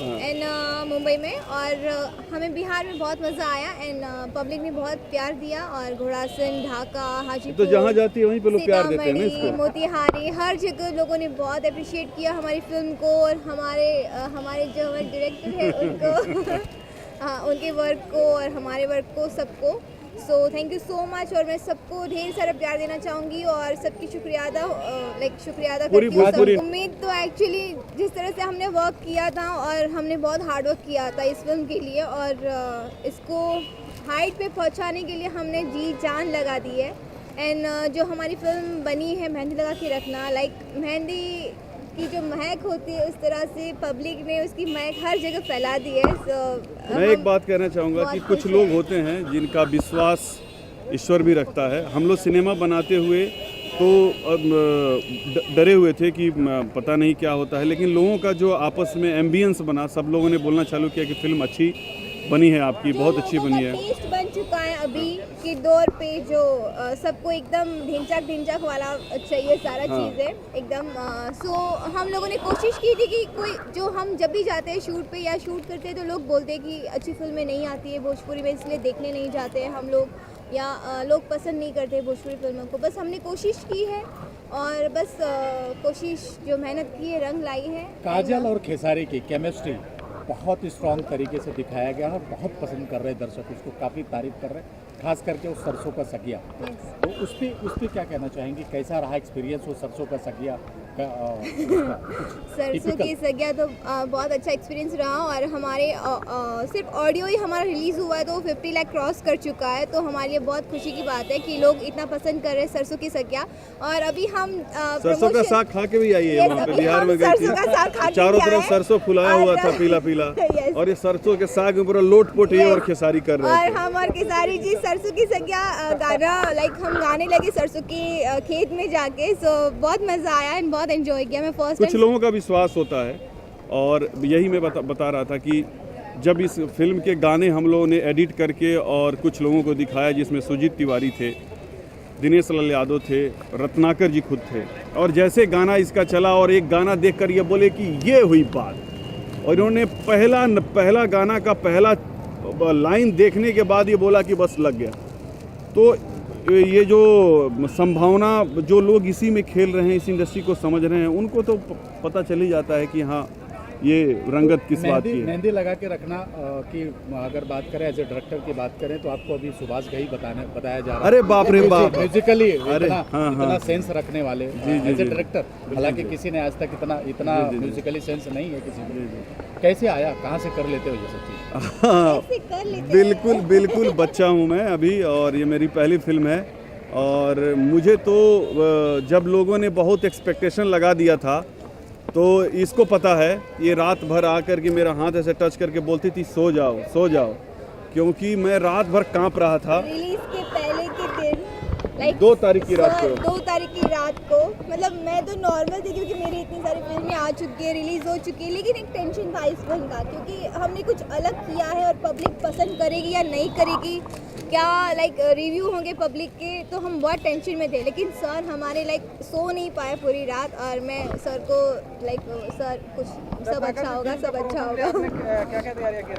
And Mumbai में, और हमें बिहार में बहुत मज़ा आया एंड पब्लिक ने बहुत प्यार दिया। और घोड़ासन, ढाका, हाजीपुर, तो जहाँ जाती है वहीं पे लोग प्यार देते हैं ना सीतामढ़ी, इसको। मोतिहारी, हर जगह लोगों ने बहुत अप्रिशिएट किया हमारी फिल्म को, और हमारे जो हमारे डायरेक्टर है उनको हाँ, उनके वर्क को और हमारे वर्क को, सबको। So thank you so much. और मैं सबको ढेर सारा प्यार देना चाहूँगी और सबकी शुक्रिया अदा करती हूँ। सब उम्मीद तो एक्चुअली जिस तरह से हमने वर्क किया था, और हमने बहुत हार्ड वर्क किया था इस फिल्म के लिए, और इसको हाइट पे पहुँचाने के लिए हमने जी जान लगा दी है। एंड जो हमारी फिल्म बनी है मेहंदी लगा के रखना, लाइक मेहंदी की जो महक होती है, उस तरह से पब्लिक ने उसकी महक हर जगह फैला दी है। मैं एक बात कहना चाहूँगा कि कुछ लोग होते हैं जिनका विश्वास ईश्वर भी रखता है। हम लोग सिनेमा बनाते हुए तो डरे हुए थे कि पता नहीं क्या होता है, लेकिन लोगों का जो आपस में एम्बियंस बना, सब लोगों ने बोलना चालू किया कि फिल्म अच्छी बनी है, आपकी बहुत अच्छी बनी है। टेस्ट बन चुका है अभी के दौर पे, जो सबको एकदम ढिंचक वाला चाहिए सारा चीज़ें एकदम। सो हम लोगों ने कोशिश की थी कि कोई जो हम जब भी जाते हैं शूट पे या शूट करते हैं तो लोग बोलते हैं कि अच्छी फिल्में नहीं आती है भोजपुरी में, इसलिए देखने नहीं जाते हैं हम लोग, या लोग पसंद नहीं करते भोजपुरी फिल्मों को। बस हमने कोशिश की है, और बस कोशिश जो मेहनत की है रंग लाई है। काजल और खेसारी की केमिस्ट्री बहुत स्ट्रॉन्ग तरीके से दिखाया गया है, बहुत पसंद कर रहे हैं दर्शक, उसको काफ़ी तारीफ कर रहे हैं, खास करके उस सरसों का सगिया। तो उस पर क्या कहना चाहेंगे, कैसा रहा एक्सपीरियंस वो सरसों का सगिया का? सरसों की सगिया तो बहुत अच्छा एक्सपीरियंस रहा, और हमारे सिर्फ ऑडियो ही हमारा रिलीज़ हुआ है तो 50 लाख क्रॉस कर चुका है। तो हमारे लिए बहुत खुशी की बात है कि लोग इतना पसंद कर रहे हैं सरसों की सगिया। और अभी हम सरसों का साग खा के भी आई है वहाँ पे, बिहार में गई थी, चारों तरफ सरसों फुलाया हुआ था पीला पीला, और ये सरसों के साग में पूरा लोट पोट ये और खेसारी कर रहे थे। और हम और खेसारी जी सरसों की सगिया गाना हम गाने लगे सरसों की खेत में जाके। सो बहुत मज़ा आया एंड बहुत एंजॉय किया। मैं फर्स्ट कुछ लोगों का विश्वास होता है, और यही मैं बता रहा था कि जब इस फिल्म के गाने हम लोगों ने एडिट करके और कुछ लोगों को दिखाया, जिसमें सुजीत तिवारी थे, दिनेश लाल यादव थे, रत्नाकर जी खुद थे, और जैसे गाना इसका चला और एक गाना देखकर ये बोले कि ये हुई बात, और इन्होंने पहला गाना का पहला लाइन देखने के बाद ये बोला कि बस लग गया। तो ये जो संभावना, जो लोग इसी में खेल रहे हैं, इस इंडस्ट्री को समझ रहे हैं, उनको तो पता चल ही जाता है कि हाँ ये रंगत किस बात की है। मेहंदी लगा के रखना की अगर बात करें, एज ए डायरेक्टर की बात करें, तो आपको अभी सुभाष घई बताया जा रहा है। अरे बाप रे बाप, म्यूजिकली अरे इतना सेंस रखने वाले एज ए डायरेक्टर, हालांकि किसी ने आज तक इतना म्यूजिकली सेंस नहीं है किसी में। कैसे आया, कहाँ से कर लेते हो ये सब चीज़? बिल्कुल बच्चा हूँ मैं अभी, और ये मेरी पहली फिल्म है, और मुझे तो जब लोगों ने बहुत एक्सपेक्टेशन लगा दिया था, तो इसको पता है, ये रात भर आकर के मेरा हाथ ऐसे टच करके बोलती थी सो जाओ, क्योंकि मैं रात भर कांप रहा था। रिलीज के पहले के दिन, 2 तारीख की रात को, 2 तारीख की रात को, मतलब मैं तो नॉर्मल थी क्योंकि मेरी इतनी सारी फिल्में आ चुकी है, रिलीज हो चुकी है, लेकिन एक टेंशन था इस फिल्म का, क्योंकि हमने कुछ अलग किया है और पब्लिक पसंद करेगी या नहीं करेगी, क्या रिव्यू होंगे पब्लिक के, तो हम बहुत टेंशन में थे। लेकिन सर हमारे सो नहीं पाए पूरी रात, और मैं सर को सर कुछ सब अच्छा होगा, सब अच्छा होगा। क्या क्या तैयारियां की?